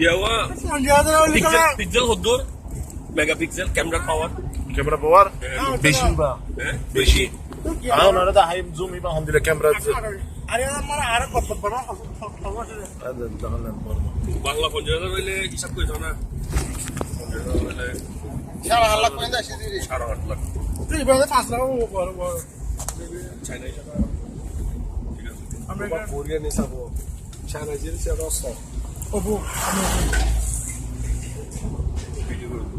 Yawa. Pixel hodor. Megapixel camera power. Camera power. Beshi ba. Beshi. Ah, ona da high zoom iba hum dile camera. আরে আমার আর কত বড় Ada dahalan porno. Bangla phone jara hoile hisab koi daw na. Hoile 4 lakh পয়দা আসে দিদি 8.5 লাখ। তুই বলে 5 লাখ বড় বড় China jara. ঠিক আছে। America Korea ni sabo. China jil se rosto. Oppo Video করব।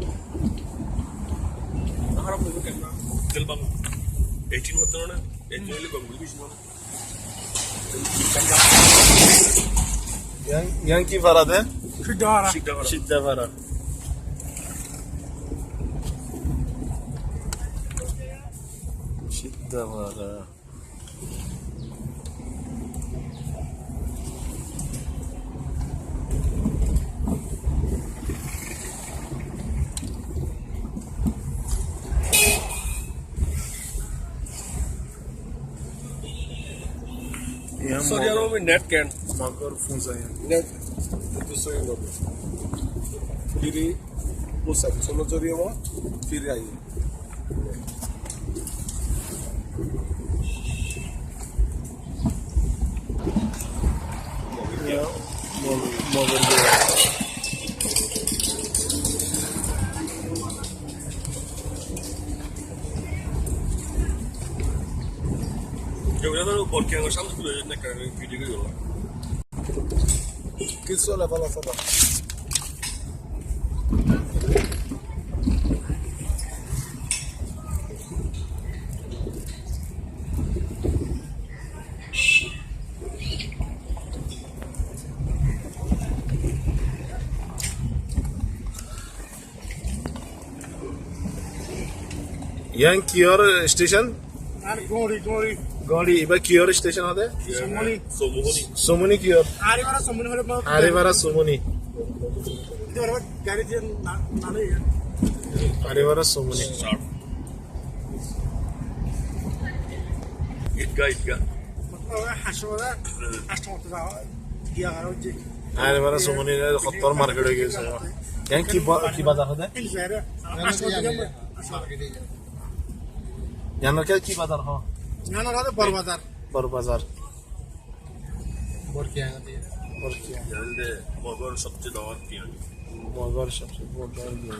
খারাপ হইব কেন? তেল পাবো। 18 হতো না? 18 হইলে কম বেশি না। Yang ki varade? সিদ্ধারা Shidda vara. Shidda vara. Sorry, I don't net can. Magar funza ya. Net. Tu soy lo. Firi usa solo joriye wo firi ai. Ya mogar Yo voy a dar porque no sabemos que lo que video que yo. Kiso la fala fala. Yang Kior station? আর গড়ি গড়ি Gadi iba Kior station ade? সমনি Somoni Kior. আরে মারা সমনি হলে Arivara Somoni. তোর গাড়ি দিয়ে না না Arivara Somoni. Start. Itga. হাসওয়া হাসওয়া দাও গিয়া আর যে Arivara Somoni ne khattar market hoye geche. Yang ki bazar hode? এই জায়গা হাসওয়া দিকে Yan ki bazar ho? না না হলে বড় বাজার Bar bazar. বরকিয়া দিয়ে Yanda motor sabse dawat kiya. Magar sabse bada diye.